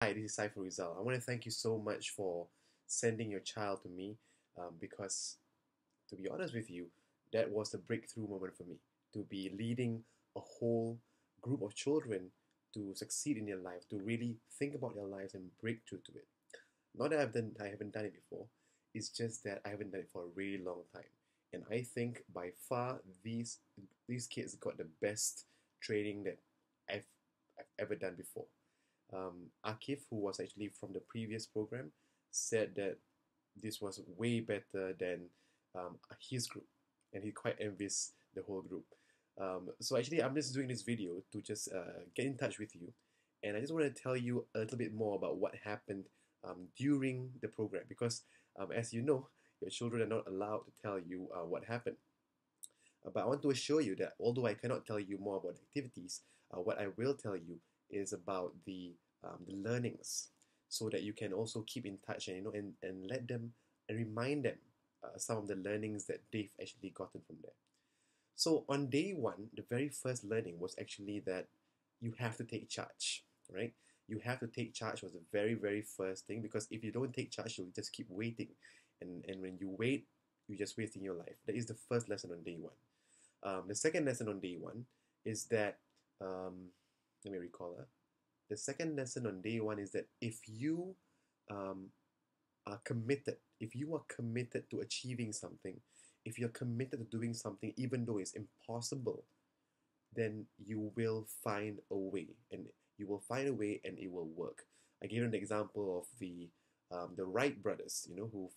Hi, this is Saiful Rizal. I want to thank you so much for sending your child to me because, to be honest with you, that was a breakthrough moment for me to be leading a whole group of children to succeed in their life, to really think about their lives and break through to it. Not that I haven't done it before. It's just that I haven't done it for a really long time. And I think by far these kids got the best training that I've, I've ever done before. Akif, who was actually from the previous program, said that this was way better than his group, and he quite envies the whole group. So actually, I'm just doing this video to just get in touch with you, and I just want to tell you a little bit more about what happened during the program, because as you know, your children are not allowed to tell you what happened. But I want to assure you that although I cannot tell you more about the activities, what I will tell you is about the learnings, so that you can also keep in touch and and let them and remind them some of the learnings that they've actually gotten from there. So on day one, the very first learning was actually that you have to take charge, right? You have to take charge was the very first thing, because if you don't take charge, you'll just keep waiting, and when you wait, you're just wasting your life. That is the first lesson on day one. The second lesson on day one is that, let me recall. The second lesson on day one is that um, if you are committed to achieving something, if you're committed to doing something, even though it's impossible, then you will find a way, and you will find a way, and it will work. I gave an example of the Wright brothers, who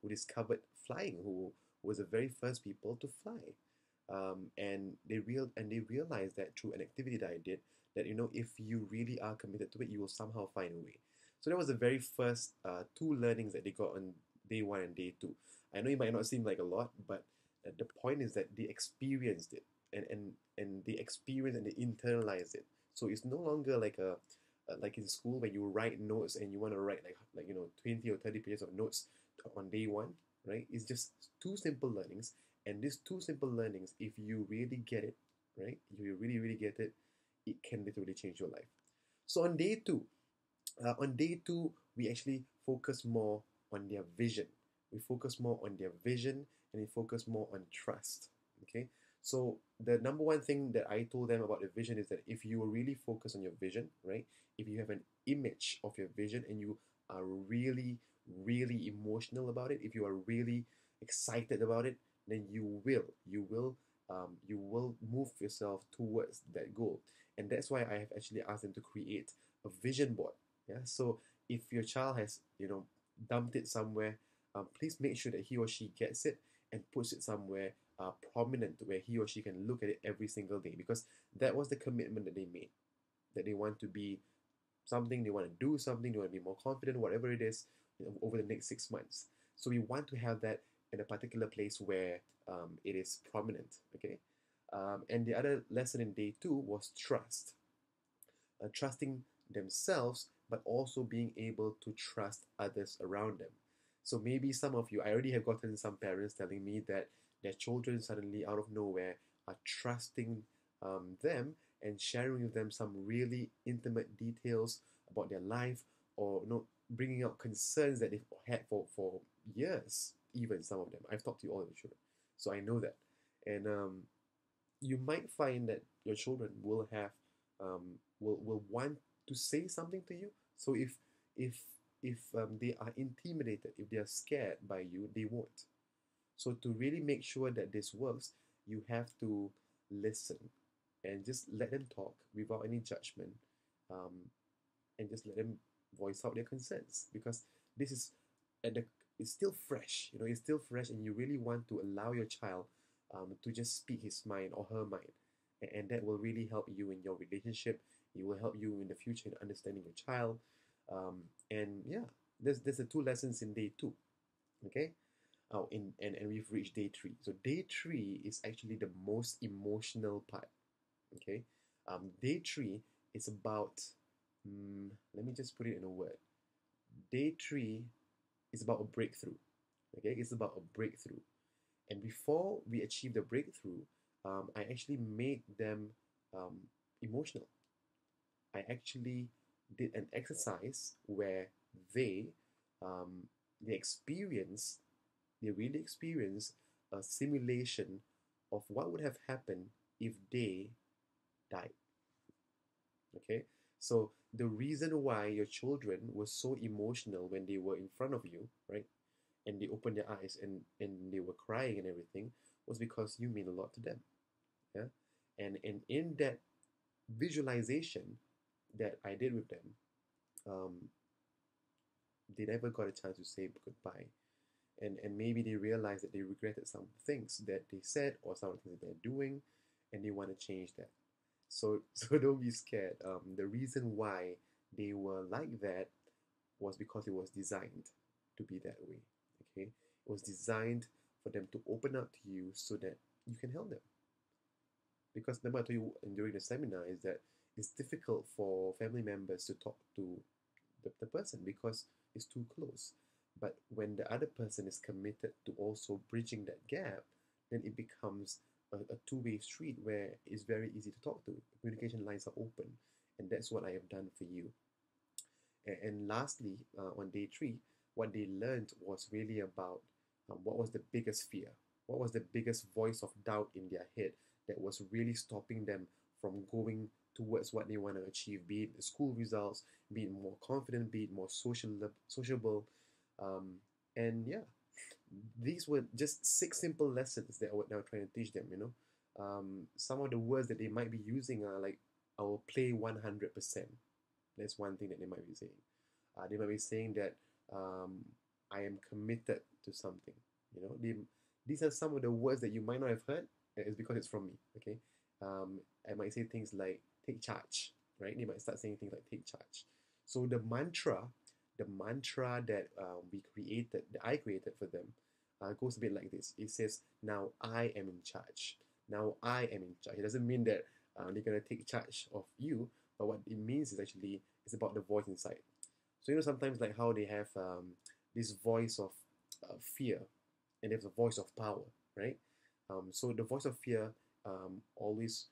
discovered flying, who was the very first people to fly, and they realized that through an activity that I did, that if you really are committed to it, you will somehow find a way. So that was the very first two learnings that they got on day one and day two. I know it might not seem like a lot, but the point is that they experienced it, and they experienced and they internalized it. So it's no longer like in school when you write notes and you want to write like 20 or 30 pages of notes on day one, right? It's just two simple learnings, and these two simple learnings, if you really get it, right? If you really get it, it can literally change your life. So on day two, we actually focus more on their vision. We focus more on their vision, and we focus more on trust. Okay. So the number one thing that I told them about the vision is that if you really focus on your vision, right? If you have an image of your vision and you are really emotional about it, if you are really excited about it, then you will move yourself towards that goal. And that's why I have actually asked them to create a vision board. Yeah. So if your child has, dumped it somewhere, please make sure that he or she gets it and puts it somewhere prominent, where he or she can look at it every single day, because that was the commitment that they made, that they want to be something, they want to do something, they want to be more confident, whatever it is, over the next 6 months. So we want to have that in a particular place where it is prominent. Okay. And the other lesson in day two was trust. Trusting themselves, but also being able to trust others around them. So maybe some of you, I already have gotten some parents telling me that their children suddenly out of nowhere are trusting them and sharing with them some really intimate details about their life, or bringing out concerns that they've had for years. Even some of them, I've talked to all of the children, so I know that. And you might find that your children will want to say something to you. So if they are intimidated, if they are scared by you, they won't. So to really make sure that this works, you have to listen and just let them talk without any judgment, um, and just let them voice out their concerns, because this is at the it's still fresh. It's still fresh, and you really want to allow your child to just speak his mind or her mind, and that will really help you in your relationship. It will help you in the future in understanding your child, and yeah, there's the two lessons in day two. Okay. Oh, and we've reached day three. So day three is actually the most emotional part. Okay. Day three is about, let me just put it in a word. Day three is about a breakthrough. Okay, it's about a breakthrough. And before we achieve the breakthrough, I actually made them emotional. I actually did an exercise where they um, they experience they really experience a simulation of what would have happened if they died. Okay, so the reason why your children were so emotional when they were in front of you, right, and they opened their eyes and they were crying and everything, was because you mean a lot to them. Yeah, and in that visualization that I did with them, um, they never got a chance to say goodbye. And maybe they realized that they regretted some things that they said or some of the things that they're doing, and they want to change that. So so don't be scared. The reason why they were like that was because it was designed to be that way. Okay, it was designed for them to open up to you so that you can help them. Because the matter you during the seminar is that it's difficult for family members to talk to the person because it's too close. But when the other person is committed to also bridging that gap, then it becomes a two-way street where it's very easy to talk to. Communication lines are open, and that's what I have done for you. And lastly, on day three, what they learned was really about what was the biggest fear, what was the biggest voice of doubt in their head that was really stopping them from going towards what they want to achieve, be it the school results, be it more confident, be it more sociable. Um, and yeah, these were just six simple lessons that I was now trying to teach them, some of the words that they might be using are like, I will play 100%. That's one thing that they might be saying. They might be saying that um, I am committed to something. These are some of the words that you might not have heard. It's because it's from me. Okay, I might say things like take charge. Right? They might start saying things like take charge. So the mantra that we created, that I created for them, goes a bit like this. It says, "Now I am in charge. Now I am in charge." It doesn't mean that they're gonna take charge of you, but what it means is actually it's about the voice inside. So sometimes like how they have this voice of fear, and there's a voice of power, right? So the voice of fear always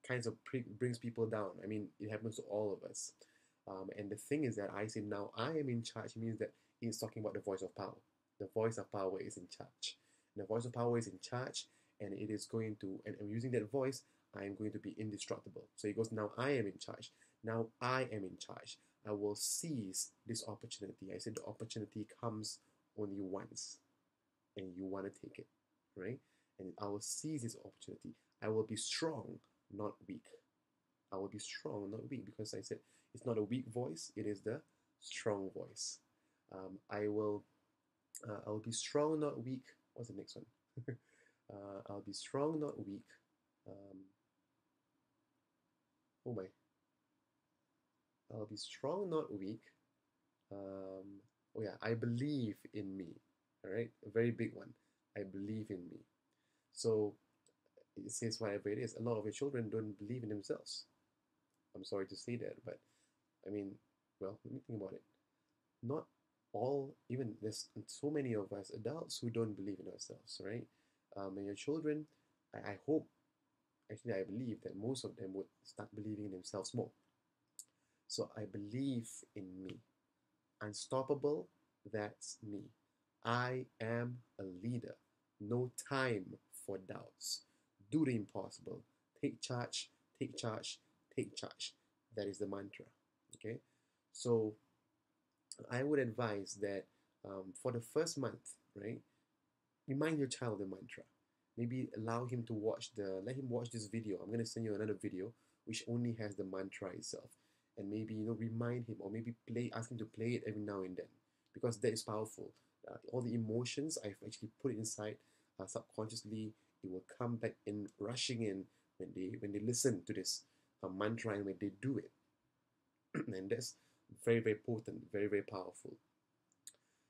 kinds of brings people down. I mean, it happens to all of us. And the thing is that I say now I am in charge means that he's talking about the voice of power. The voice of power is in charge. And the voice of power is in charge, and it is going to, and using that voice, I am going to be indestructible. So he goes, now I am in charge. Now I am in charge. I will seize this opportunity. I said the opportunity comes only once, and you want to take it, right? And I will seize this opportunity. I will be strong, not weak. I will be strong, not weak, because I said it's not a weak voice, it is the strong voice. I will be strong, not weak. What's the next one? I'll be strong, not weak. Um, oh my. I'll be strong, not weak. Oh yeah, I believe in me. All right, a very big one. I believe in me. So it says whatever it is. A lot of your children don't believe in themselves. I'm sorry to say that, but I mean, well, let me think about it. Not all, even there's so many of us adults who don't believe in ourselves, right? And your children, I hope, actually, I believe that most of them would start believing in themselves more. So I believe in me. Unstoppable, that's me. I am a leader. No time for doubts. Do the impossible. Take charge, take charge, take charge. That is the mantra. Okay? So I would advise that for the first month, right, remind your child the mantra. Maybe let him watch this video. I'm going to send you another video which only has the mantra itself. And maybe, remind him, or maybe ask him to play it every now and then, because that is powerful. All the emotions I've actually put inside subconsciously, it will come back in, rushing in when they listen to this mantra and when they do it. And that's very, very potent, very, very powerful.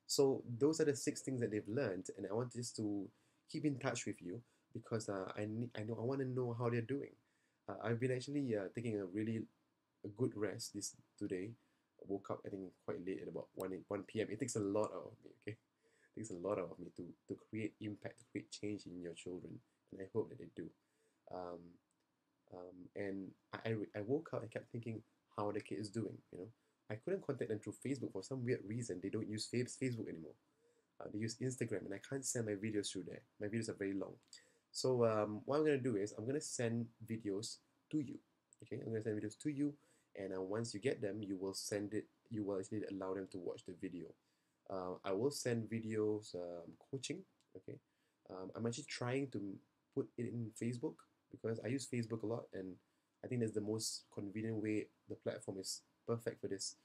So those are the six things that they've learned, and I want just to keep in touch with you because I want to know how they're doing. I've been actually taking a good rest this today. I woke up I think quite late at about 1 p.m. It takes a lot out of me. Okay, it takes a lot out of me to create impact, to create change in your children, and I hope that they do. And I woke up and kept thinking, how the kid is doing. I couldn't contact them through Facebook for some weird reason. They don't use Facebook anymore. They use Instagram, and I can't send my videos through there. My videos are very long. So what I'm gonna do is I'm gonna send videos to you. Okay, I'm gonna send videos to you, and once you get them, you will send it. You will actually allow them to watch the video. I will send videos coaching. Okay, I'm actually trying to put it in Facebook because I use Facebook a lot, and I think that's the most convenient way. The platform is perfect for this.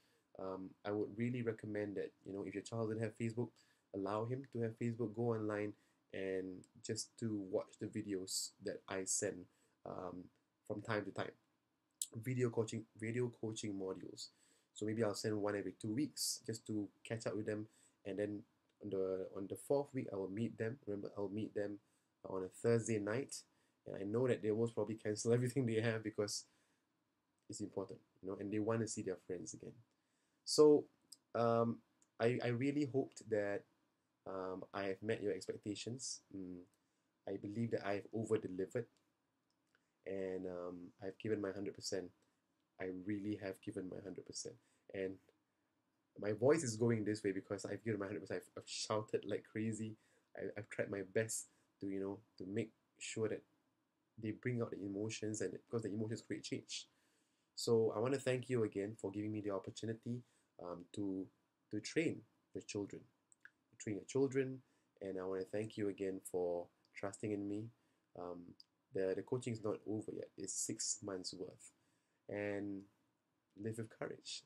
I would really recommend that if your child doesn't have Facebook, allow him to have Facebook. Go online and just to watch the videos that I send um, from time to time. Video coaching modules. So maybe I'll send one every 2 weeks just to catch up with them, and then on the fourth week I will meet them. Remember, I'll meet them on a Thursday night, and I know that they will probably cancel everything they have because it's important, and they want to see their friends again. So um, I really hoped that I have met your expectations. I believe that I have over delivered, and I've given my 100%. I really have given my 100%. And my voice is going this way because I've given my 100%. I've shouted like crazy. I've tried my best to make sure that they bring out the emotions, and because the emotions create change. So I want to thank you again for giving me the opportunity to train your children, and I want to thank you again for trusting in me. Um, the coaching is not over yet; it's 6 months worth, and live with courage.